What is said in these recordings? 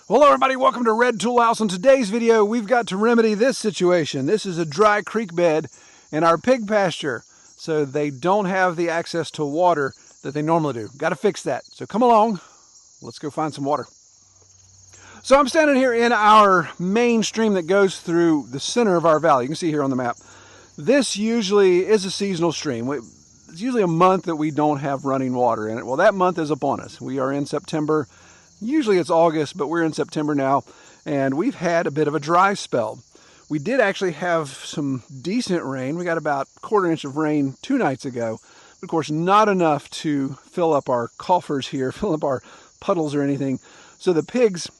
Hello everybody, welcome to Red Tool House. In today's video, we've got to remedy this situation. This is a dry creek bed in our pig pasture, so they don't have the access to water that they normally do. Got to fix that. So come along, let's go find some water. So I'm standing here in our main stream that goes through the center of our valley. You can see here on the map. This usually is a seasonal stream. It's usually a month that we don't have running water in it. Well, that month is upon us. We are in September. Usually it's August, but we're in September now, and we've had a bit of a dry spell. We did actually have some decent rain. We got about a quarter inch of rain 2 nights ago. But of course, not enough to fill up our coffers here, fill up our puddles or anything. So the pigs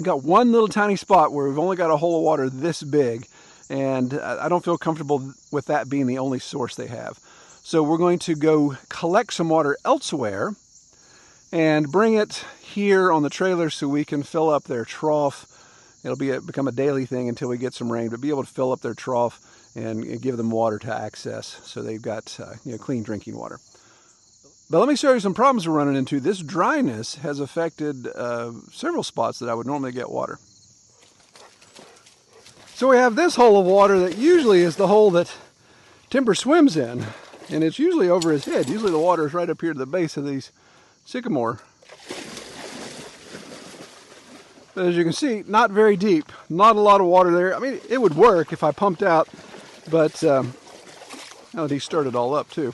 got one little tiny spot where we've only got a hole of water this big, and I don't feel comfortable with that being the only source they have. So we're going to go collect some water elsewhere and bring it here on the trailer so we can fill up their trough. It'll become a daily thing until we get some rain, but be able to fill up their trough and give them water to access so they've got clean drinking water. But let me show you some problems we're running into. This dryness has affected several spots that I would normally get water. So we have this hole of water that usually is the hole that Timber swims in, and it's usually over his head. Usually the water is right up here to the base of these sycamore. But as you can see, not very deep, not a lot of water there. I mean, it would work if I pumped out, but he stirred it all up too.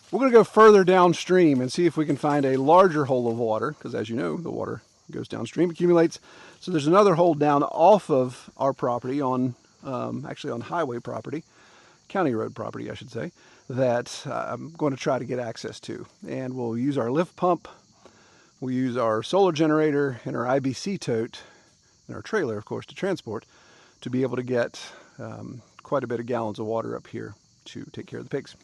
We're going to go further downstream and see if we can find a larger hole of water, because as you know, the water goes downstream, accumulates. So there's another hole down off of our property actually on highway property, county road property, I should say, that I'm going to try to get access to. And we'll use our lift pump, we'll use our solar generator and our IBC tote, and our trailer, of course, to transport, to be able to get quite a bit of gallons of water up here to take care of the pigs.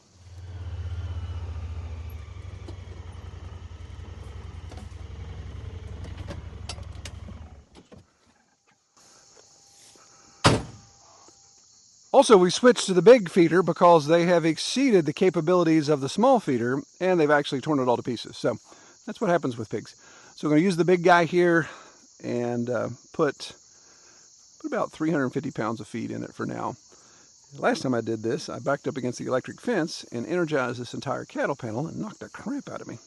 Also, we switched to the big feeder because they have exceeded the capabilities of the small feeder, and they've actually torn it all to pieces. So that's what happens with pigs. So we're going to use the big guy here and put about 350 pounds of feed in it for now. Last time I did this, I backed up against the electric fence and energized this entire cattle panel and knocked the crap out of me.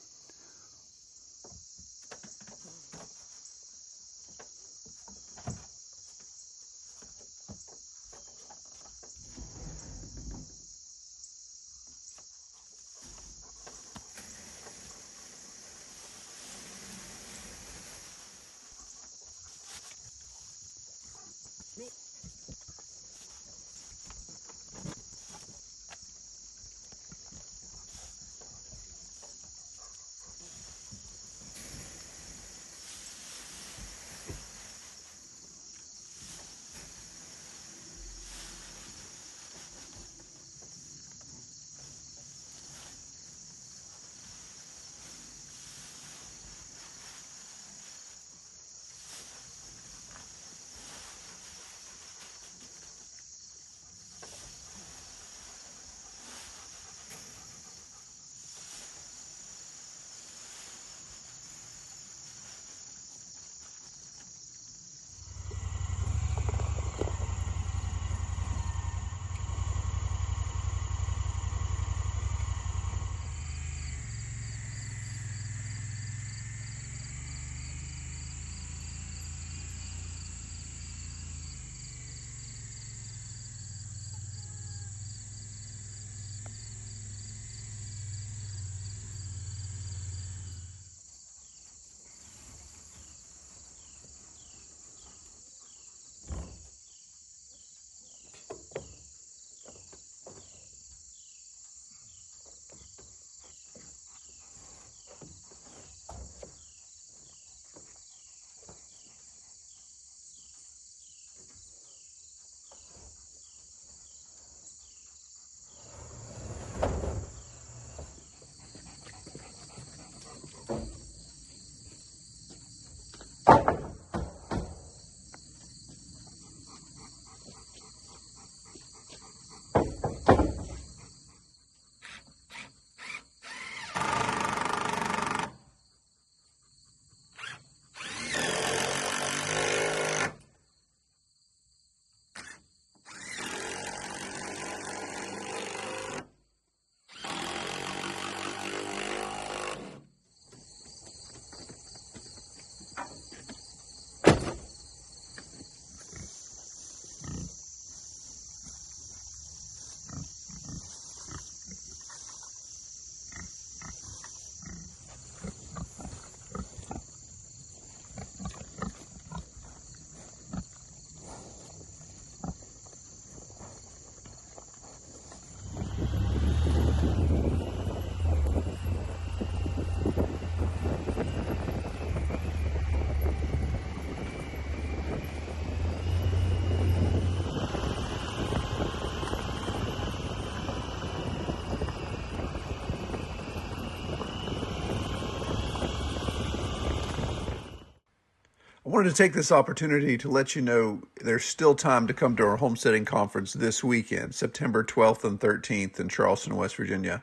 I wanted to take this opportunity to let you know there's still time to come to our homesteading conference this weekend, September 12th and 13th in Charleston, West Virginia.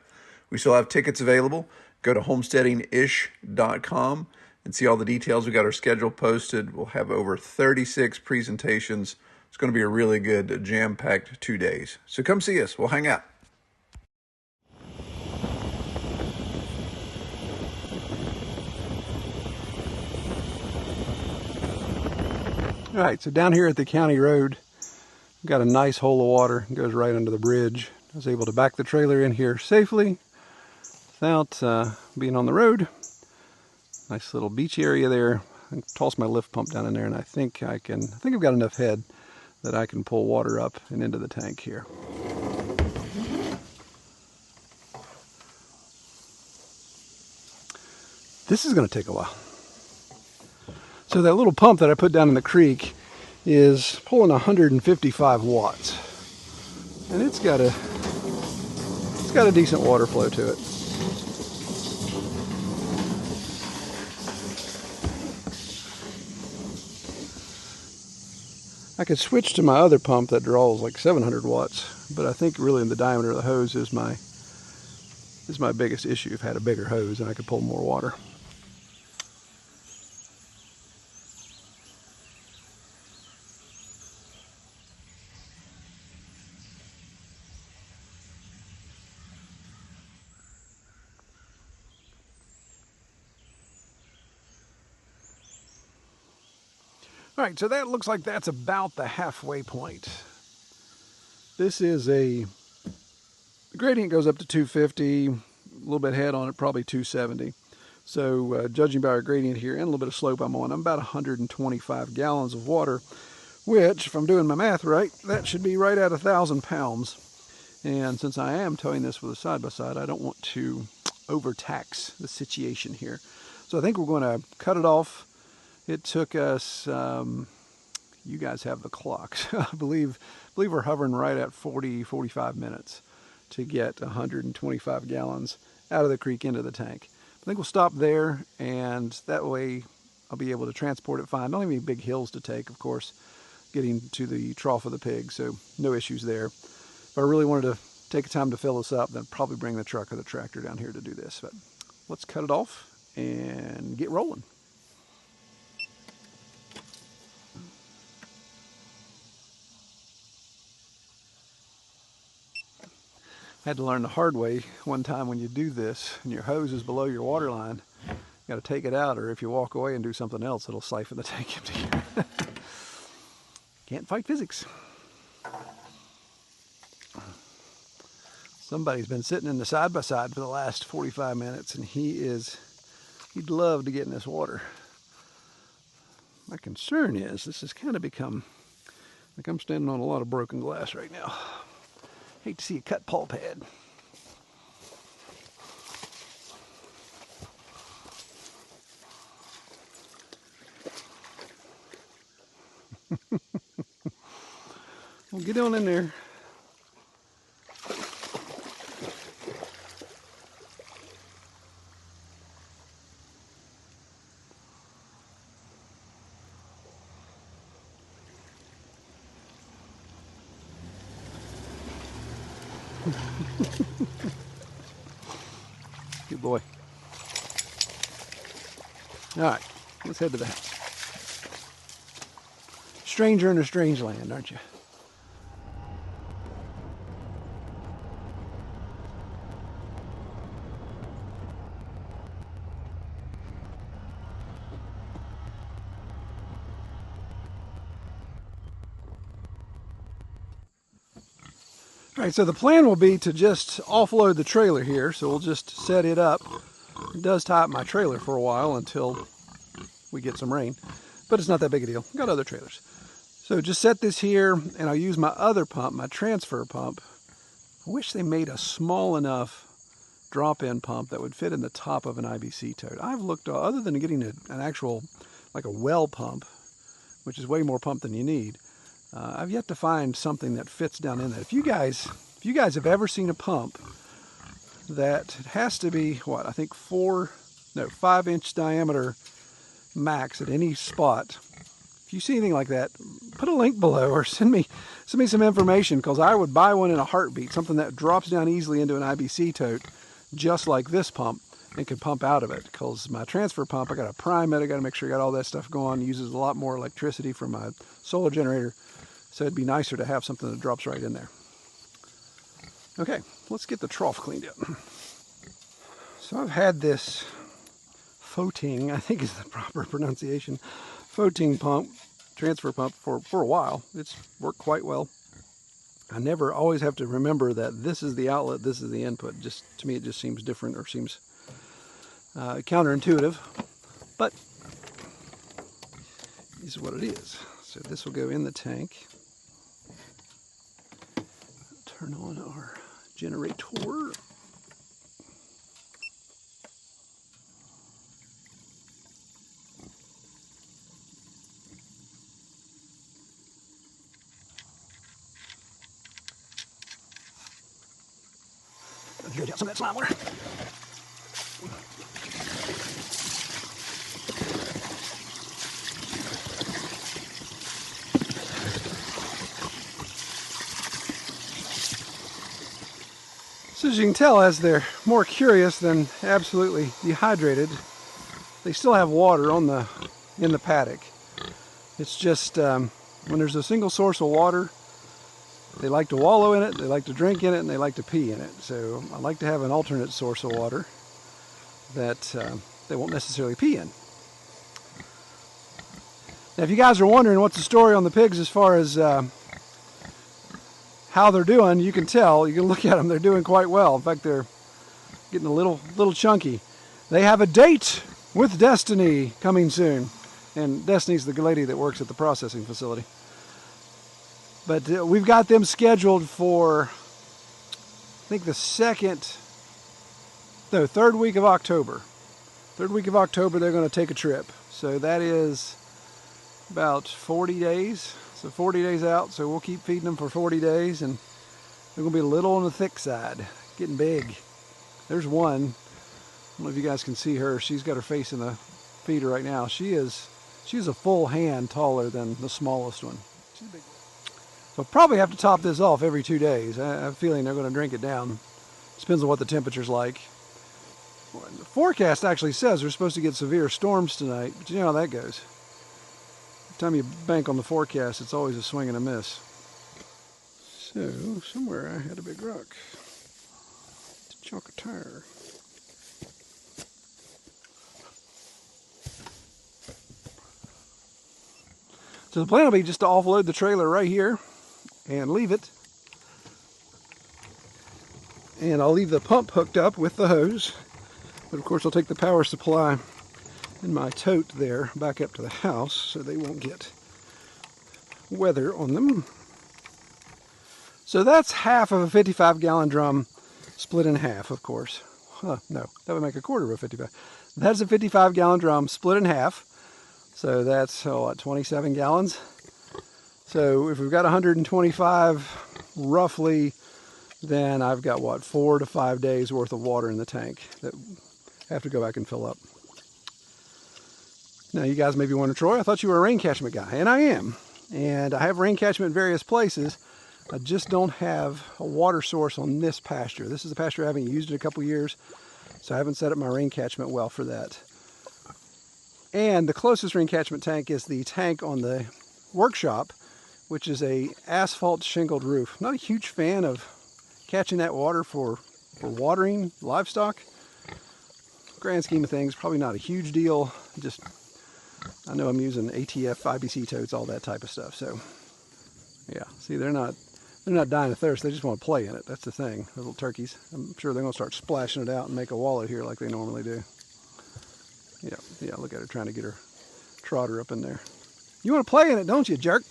We still have tickets available. Go to homesteadingish.com and see all the details. We got our schedule posted. We'll have over 36 presentations. It's going to be a really good jam-packed 2 days. So come see us. We'll hang out. All right, so down here at the county road, we've got a nice hole of water. It goes right under the bridge. I was able to back the trailer in here safely without being on the road. Nice little beach area there. I can toss my lift pump down in there, and I think I've got enough head that I can pull water up and into the tank here. This is going to take a while. So that little pump that I put down in the creek is pulling 155 watts. And it's got a decent water flow to it. I could switch to my other pump that draws like 700 watts, but I think really the diameter of the hose is my biggest issue. If I had a bigger hose and I could pull more water. All right, so that looks like that's about the halfway point. This is the gradient goes up to 250, a little bit head on it, probably 270. So judging by our gradient here and a little bit of slope I'm on, I'm about 125 gallons of water, which, if I'm doing my math right, that should be right at 1,000 pounds. And since I am towing this with a side-by-side, I don't want to overtax the situation here. So I think we're going to cut it off. It took us, you guys have the clocks, I believe we're hovering right at 45 minutes to get 125 gallons out of the creek into the tank. I think we'll stop there, and that way I'll be able to transport it fine. Don't have any big hills to take, of course, getting to the trough of the pig, so no issues there. If I really wanted to take time to fill this up, then I'd probably bring the truck or the tractor down here to do this. But let's cut it off and get rolling. I had to learn the hard way one time when you do this and your hose is below your water line. You got to take it out, or if you walk away and do something else, it'll siphon the tank empty. Can't fight physics. Somebody's been sitting in the side-by-side for the last 45 minutes, and he'd love to get in this water. My concern is this has kind of become like I'm standing on a lot of broken glass right now. Hate to see a cut paw pad. Well, get on in there. Good boy. All right, let's head to the house. Stranger in a strange land, aren't you? All right, so the plan will be to just offload the trailer here. So we'll just set it up. It does tie up my trailer for a while until we get some rain, but it's not that big a deal. Got other trailers. So just set this here, and I'll use my other pump, my transfer pump. I wish they made a small enough drop-in pump that would fit in the top of an IBC tote. I've looked, other than getting an actual, like a well pump, which is way more pump than you need, I've yet to find something that fits down in that. If you guys have ever seen a pump that has to be, what, I think 5-inch diameter max at any spot, if you see anything like that, put a link below or send me some information, because I would buy one in a heartbeat, something that drops down easily into an IBC tote, just like this pump, and can pump out of it. Because my transfer pump, I got to prime it, I got to make sure I got all that stuff going, uses a lot more electricity from my solar generator, so it'd be nicer to have something that drops right in there. Okay, let's get the trough cleaned up. So I've had this Foting, I think is the proper pronunciation, Foting pump, transfer pump, for a while. It's worked quite well. I never always have to remember that this is the outlet, this is the input. Just to me, it just seems different, or seems counterintuitive, but this is what it is. So this will go in the tank. Turn on our generator. Dredge out some of that slime water. So as you can tell, as they're more curious than absolutely dehydrated, they still have water in the paddock. It's just when there's a single source of water, they like to wallow in it, they like to drink in it, and they like to pee in it. So I like to have an alternate source of water that they won't necessarily pee in. Now, if you guys are wondering what's the story on the pigs as far as how they're doing, you can tell. You can look at them; they're doing quite well. In fact, they're getting a little chunky. They have a date with Destiny coming soon, and Destiny's the good lady that works at the processing facility. But we've got them scheduled for, I think, third week of October. Third week of October, they're going to take a trip. So that is about 40 days. So 40 days out. So we'll keep feeding them for 40 days. And they're going to be a little on the thick side. Getting big. There's one. I don't know if you guys can see her. She's got her face in the feeder right now. She's a full hand taller than the smallest one. She's a big one. So I'll probably have to top this off every 2 days. I have a feeling they're going to drink it down. Depends on what the temperature's like. Well, the forecast actually says we're supposed to get severe storms tonight, but you know how that goes. Every time you bank on the forecast, it's always a swing and a miss. So, somewhere I had a big rock. It's a chunk of tire. So the plan will be just to offload the trailer right here and leave it. And I'll leave the pump hooked up with the hose. But of course I'll take the power supply in my tote there back up to the house so they won't get weather on them. So that's half of a 55-gallon drum split in half, of course. No, that would make a quarter of a 55. That's a 55-gallon drum split in half. So that's, what, 27 gallons? So if we've got 125 roughly, then I've got, what, 4 to 5 days worth of water in the tank that I have to go back and fill up. Now you guys may be wondering, Troy, I thought you were a rain catchment guy. And I am. And I have rain catchment in various places. I just don't have a water source on this pasture. This is a pasture I haven't used in a couple years, so I haven't set up my rain catchment well for that. And the closest rain catchment tank is the tank on the workshop, which is a asphalt shingled roof. I'm not a huge fan of catching that water for watering livestock. Grand scheme of things, probably not a huge deal. Just, I know I'm using ATF, IBC totes, all that type of stuff. So, yeah, see, they're not dying of thirst. They just want to play in it. That's the thing, the little turkeys. I'm sure they're going to start splashing it out and make a wallow here like they normally do. Yeah, look at her trying to get her trotter up in there. You want to play in it, don't you, jerk?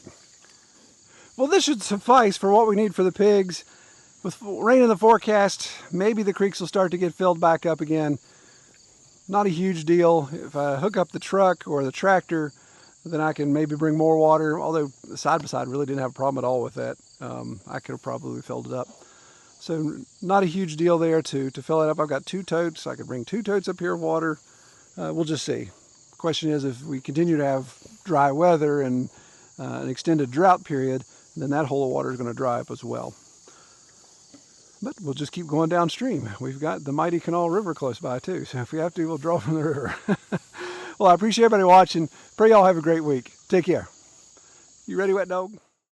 Well, this should suffice for what we need for the pigs. With rain in the forecast, maybe the creeks will start to get filled back up again. Not a huge deal. If I hook up the truck or the tractor, then I can maybe bring more water. Although the side-by-side really didn't have a problem at all with that. I could have probably filled it up. So not a huge deal there to fill it up. I've got 2 totes. I could bring 2 totes up here of water. We'll just see. Of question is, if we continue to have dry weather and an extended drought period, then that hole of water is going to dry up as well. But we'll just keep going downstream. We've got the mighty Kanawha River close by too, so if we have to, we'll draw from the river. Well, I appreciate everybody watching. Pray y'all have a great week. Take care. You ready, wet dog?